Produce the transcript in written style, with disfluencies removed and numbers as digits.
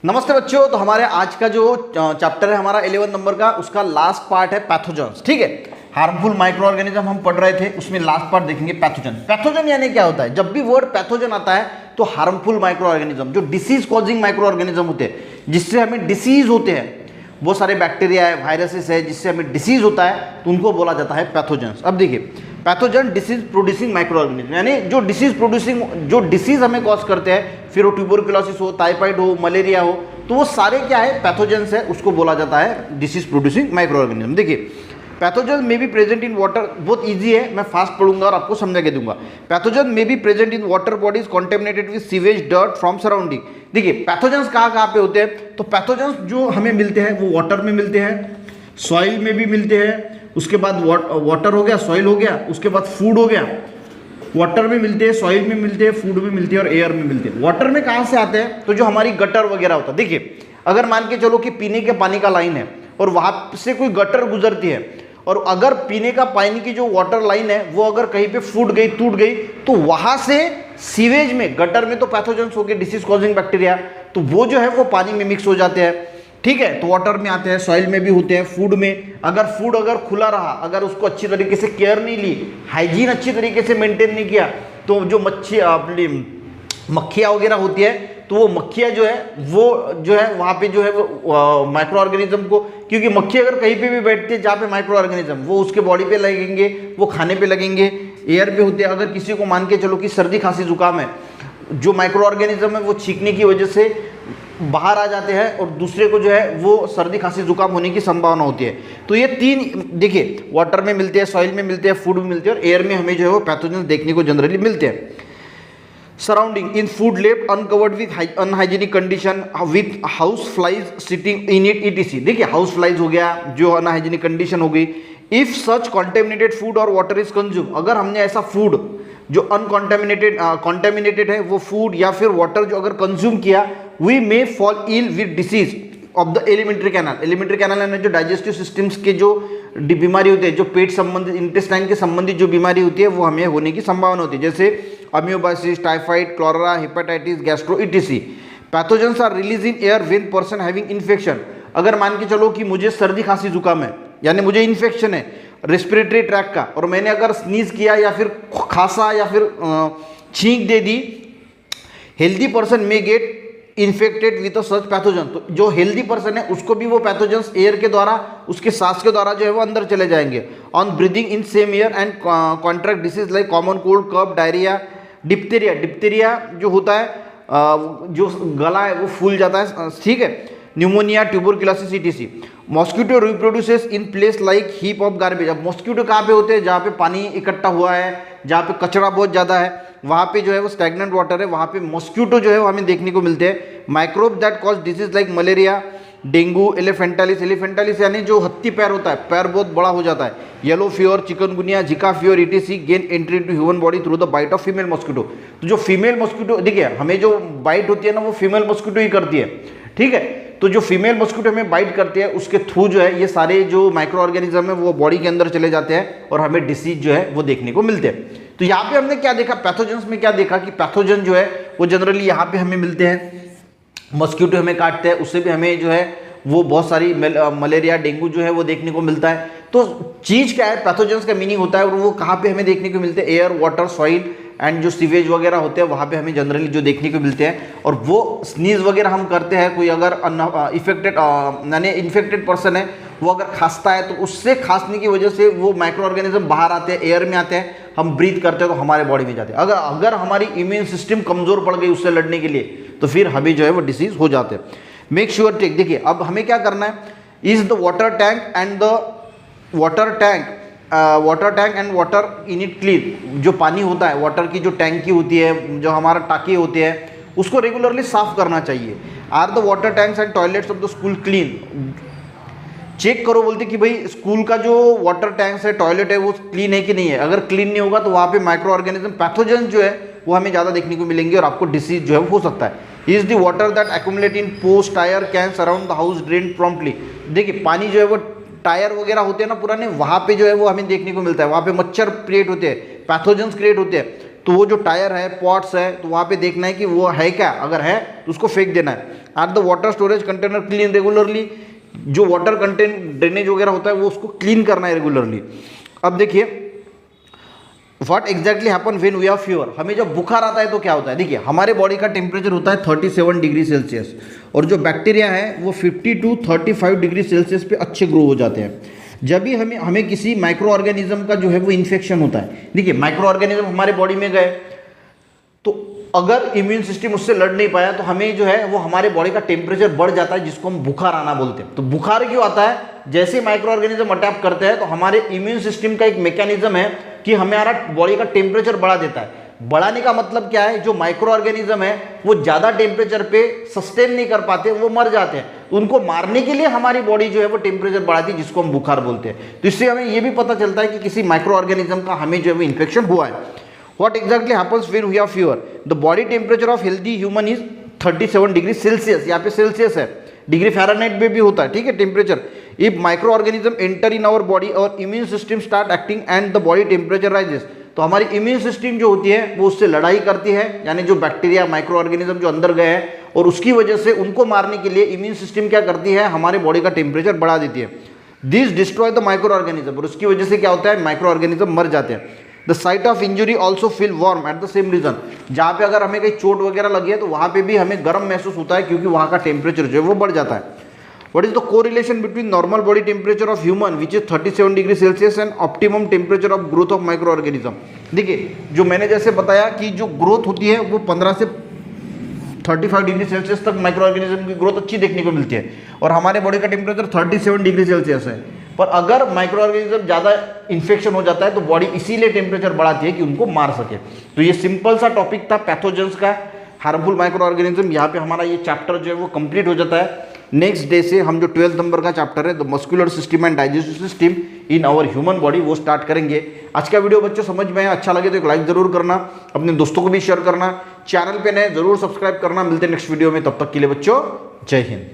नमस्ते बच्चों। तो हमारे आज का जो चैप्टर है हमारा 11 नंबर का, उसका लास्ट पार्ट है पैथोजेंस। ठीक है, हार्मफुल माइक्रो ऑर्गेनिज्म हम पढ़ रहे थे, उसमें लास्ट पार्ट देखेंगे पैथोजन। पैथोजन यानी क्या होता है? जब भी वर्ड पैथोजन आता है तो हार्मफुल माइक्रो ऑर्गेनिज्म, जो डिसीज कॉजिंग माइक्रो ऑर्गेनिज्म होते हैं, जिससे हमें डिसीज होते हैं, बहुत सारे बैक्टीरिया है, वायरसेस है, जिससे हमें डिसीज होता है, तो उनको बोला जाता है पैथोजेंस। अब देखिए, pathogen disease producing micro organism, यानी जो डिसीज प्रोड्यूसिंग, जो डिसीज हमें कॉज करते हैं, फिर वो ट्यूबरकुलोसिस हो, टाइफाइड हो, मलेरिया हो, तो वो सारे क्या है? पैथोजेंस है, उसको बोला जाता है डिसीज प्रोड्यूसिंग माइक्रो ऑर्गेनिज्म। देखिए, पैथोजन में बी प्रेजेंट इन वाटर, बहुत इजी है, मैं फास्ट पढ़ूंगा और आपको समझा के दूंगा। पैथोजन में be present in water bodies contaminated with sewage, dirt from surrounding. देखिए, पैथोजेंस कहाँ पे होते हैं? तो पैथोजेंस जो हमें मिलते हैं वो वाटर में मिलते हैं, सॉइल में भी मिलते हैं, उसके बाद वाटर हो गया, सॉइल हो गया, उसके बाद फूड हो गया। वाटर में मिलते हैं, सॉइल में मिलते हैं, फूड में मिलते हैं और एयर में मिलते हैं। वाटर में कहाँ से आते हैं? तो जो हमारी गटर वगैरह होता है। देखिए, अगर मान के चलो कि पीने के पानी का लाइन है और वहां से कोई गटर गुजरती है, और अगर पीने का पानी की जो वाटर लाइन है वो अगर कहीं पे फूट गई, टूट गई, तो वहां से सीवेज में, गटर में तो पैथोजेंस हो गए, डिसीज कॉजिंग बैक्टीरिया, तो वो जो है वो पानी में मिक्स हो जाते हैं। ठीक है, तो वाटर में आते हैं, सॉइल में भी होते हैं, फूड में। अगर फूड अगर खुला रहा, अगर उसको अच्छी तरीके से केयर नहीं ली, हाइजीन अच्छी तरीके से मेंटेन नहीं किया, तो जो मक्खियाँ वगैरह होती है, तो वो मक्खियाँ जो है वहाँ पे जो है वो माइक्रो ऑर्गेनिज्म को, क्योंकि मक्खी अगर कहीं पे भी बैठती है जहाँ पे माइक्रो ऑर्गेनिज्म, वो उसके बॉडी पे लगेंगे, वो खाने पे लगेंगे, एयर पे होते हैं। अगर किसी को मान के चलो कि सर्दी खांसी जुकाम है, जो माइक्रो ऑर्गेनिज्म है वो छींकने की वजह से बाहर आ जाते हैं और दूसरे को जो है वो सर्दी खांसी जुकाम होने की संभावना होती है। तो ये तीन, देखिए, वाटर में मिलते हैं, सॉइल में मिलते हैं, फूड में मिलते हैं और एयर में हमें जो है वो पैथोजेंस देखने को जनरली मिलते हैं। Surrounding in food left uncovered with unhygienic condition with house flies sitting in it etc. देखिए, हाउस फ्लाइज हो गया, जो अनहाइजीनिक कंडीशन हो गई। इफ सच कॉन्टेमिनेटेड फूड और वाटर इज कंज्यूम, अगर हमने ऐसा फूड जो कॉन्टेमिनेटेड है, वो फूड या फिर वाटर जो अगर कंज्यूम किया, we may fall ill with disease of the alimentary canal. Alimentary canal यानी जो डाइजेस्टिव सिस्टम्स के जो बीमारी होती है, जो पेट संबंधित, इंटेस्टाइन के संबंधित जो बीमारी होती है, वो हमें होने की संभावना होती है, जैसे amoebiasis, typhoid, cholera, hepatitis, gastro etc. Pathogens are release in air when person having infection. अगर मान के चलो कि मुझे सर्दी खांसी जुकाम है, यानी मुझे इन्फेक्शन है रेस्पिरेटरी ट्रैक का, और मैंने अगर स्नीज किया या फिर खांसा या फिर छींक दे दी, हेल्दी पर्सन में get infected with such pathogen. तो जो हेल्दी पर्सन है उसको भी वो पैथोजेंस एयर के द्वारा, उसके सांस के द्वारा जो है वो अंदर चले जाएंगे। On breathing in same air and contract disease like common cold, cough, diarrhoea, diphtheria. Diphtheria जो होता है, जो गला है वो फूल जाता है, ठीक है, pneumonia, tuberculosis etc.. Mosquito reproduces in place like heap of garbage. अब मॉस्किटो कहाँ पे होते हैं? जहाँ पे पानी इकट्ठा हुआ है, जहाँ पे कचरा बहुत ज़्यादा है, वहाँ पे जो है वो स्टैग्नेंट वाटर है, वहाँ पे मॉस्किटो जो है वो हमें देखने को मिलते हैं। Microbe that cause disease like malaria, dengue, elephantiasis. Elephantiasis यानी जो हत्ती पैर होता है, पैर बहुत बड़ा हो जाता है, yellow fever, chikungunya, Zika fever etc gain entry into human body through the bite of female mosquito. तो जो फीमेल मॉस्किटो, देखिए, हमें जो बाइट होती है ना, वो फीमेल मॉस्किटो ही करती है, ठीक है। तो जो फीमेल मॉस्किटो हमें बाइट करती है, उसके थ्रू जो है ये सारे जो माइक्रो ऑर्गेनिज्म है वो बॉडी के अंदर चले जाते हैं और हमें डिसीज जो है वो देखने को मिलते हैं। तो यहाँ पे हमने क्या देखा? पैथोजेंस में क्या देखा कि पैथोजन जो है वो जनरली यहाँ पे हमें मिलते हैं, मॉस्किटो हमें काटते हैं, उससे भी हमें जो है वो बहुत सारी मलेरिया, डेंगू जो है वो देखने को मिलता है। तो चीज़ क्या है? पैथोजेंस का मीनिंग होता है, और वो कहाँ पे हमें देखने को मिलते हैं? एयर, वाटर, सॉइल एंड जो सीवेज वगैरह होते हैं, वहाँ पे हमें जनरली जो देखने को मिलते हैं। और वो स्नीज वगैरह हम करते हैं, कोई अगर यानी इन्फेक्टेड पर्सन है, वो अगर खांसता है, तो उससे खांसने की वजह से वो माइक्रो ऑर्गेनिज्म बाहर आते हैं, एयर में आते हैं, हम ब्रीथ करते हैं तो हमारे बॉडी में जाते हैं। अगर हमारी इम्यून सिस्टम कमज़ोर पड़ गई उससे लड़ने के लिए, तो फिर हमें जो है वो डिसीज हो जाते हैं। मेक श्योर टेक, देखिए, अब हमें क्या करना है? Is the water tank and water in it clean. जो पानी होता है, वाटर की जो टैंकी होती है, जो हमारा टाकी होती है, उसको रेगुलरली साफ करना चाहिए। Are the water tanks and toilets of the school clean. Check करो, बोलते कि भाई स्कूल का जो वाटर टैंक्स है, टॉयलेट है, वो क्लीन है कि नहीं है। अगर क्लीन नहीं होगा तो वहाँ पे माइक्रो ऑर्गेनिज्म, पैथोजेंस जो है वो हमें ज़्यादा देखने को मिलेंगे और आपको डिसीज जो है हो सकता है। Is the water that accumulate in पोस्ट, tyre, cans around the house drain promptly. देखिए, पानी जो है वो टायर वगैरह होते हैं ना पुराने, वहाँ पे जो है वो हमें देखने को मिलता है, वहाँ पे मच्छर क्रिएट होते हैं, पैथोजेंस क्रिएट होते हैं। तो वो जो टायर है, पॉट्स है, तो वहाँ पे देखना है कि वो है क्या, अगर है तो उसको फेंक देना है। Are the water storage container clean regularly, जो वाटर कंटेंट ड्रेनेज वगैरह होता है वो उसको क्लीन करना है रेगुलरली। अब देखिए what exactly happen when we have fever, हमें जब बुखार आता है तो क्या होता है। देखिए हमारे बॉडी का टेम्परेचर होता है 37 डिग्री सेल्सियस और जो बैक्टीरिया है वो 50 to 35 डिग्री सेल्सियस पे अच्छे ग्रो हो जाते हैं। जब भी हमें किसी माइक्रो ऑर्गेनिज्म का जो है वो इन्फेक्शन होता है, देखिए माइक्रो ऑर्गेनिज्म हमारे बॉडी में गए तो अगर इम्यून सिस्टम उससे लड़ नहीं पाया तो हमें जो है वो हमारे बॉडी का टेम्परेचर बढ़ जाता है, जिसको हम बुखार आना बोलते हैं। तो बुखार क्यों आता है, जैसे माइक्रो ऑर्गेनिज्म अटैक करते हैं तो हमारे इम्यून सिस्टम का एक मैकेनिज्म है कि हमारा बॉडी का टेम्परेचर बढ़ा देता है। बढ़ाने का मतलब क्या है, जो माइक्रो ऑर्गेनिज्म है वो ज्यादा टेम्परेचर पे सस्टेन नहीं कर पाते, वो मर जाते हैं। तो उनको मारने के लिए हमारी बॉडी जो है वो टेम्परेचर बढ़ाती है, जिसको हम बुखार बोलते हैं। तो इससे हमें ये भी पता चलता है कि किसी माइक्रो ऑर्गेनिज्म का हमें जो है वो इन्फेक्शन हुआ है। What exactly happens when we have fever? The body temperature of healthy human is 37 degree Celsius, यहाँ पे सेल्सियस है, डिग्री फ़ारेनहाइट में भी होता है, ठीक है temperature. If micro organism enter in our body और immune system start acting and the body temperature rises, तो हमारी इम्यून सिस्टम जो होती है वो उससे लड़ाई करती है, यानी जो बैक्टीरिया माइक्रो ऑर्गेनिज्म जो अंदर गए हैं, और उसकी वजह से उनको मारने के लिए इम्यून सिस्टम क्या करती है, हमारे बॉडी का टेम्परेचर बढ़ा देती है। This destroy the micro organism, और उसकी वजह से क्या होता है, माइक्रो ऑर्गेनिज्म मर जाते हैं। The site of injury also feel warm at the same region, जहाँ पे अगर हमें कहीं चोट वगैरह लगी है तो वहाँ पे भी हमें गर्म महसूस होता है, क्योंकि वहाँ का टेम्परेचर जो है वो बढ़ जाता है। What is the correlation between normal body temperature of human which is 37 degree Celsius and optimum temperature of growth of micro organism. देखिए जो मैंने जैसे बताया कि जो ग्रोथ होती है वो 15 से 35 डिग्री सेल्सियस तक माइक्रो ऑर्गेनिज्म की ग्रोथ अच्छी देखने को मिलती है, और हमारे बॉडी का टेम्परेचर 37 डिग्री सेल्सियस है। पर अगर माइक्रो ऑर्गेनिज्म ज़्यादा इन्फेक्शन हो जाता है तो बॉडी इसीलिए टेम्परेचर बढ़ाती है कि उनको मार सके। तो ये सिंपल सा टॉपिक था पैथोजेंस का, हार्मफुल माइक्रो ऑर्गेनिज्म। यहाँ पे हमारा ये चैप्टर जो है वो कंप्लीट हो जाता है। नेक्स्ट डे से हम जो 12th नंबर का चैप्टर है the muscular system and digestive system in our human body, वो स्टार्ट करेंगे। आज का वीडियो बच्चों समझ में आया, अच्छा लगे तो एक लाइक जरूर करना, अपने दोस्तों को भी शेयर करना, चैनल पे नए जरूर सब्सक्राइब करना। मिलते हैं नेक्स्ट वीडियो में, तब तक के लिए बच्चों जय हिंद।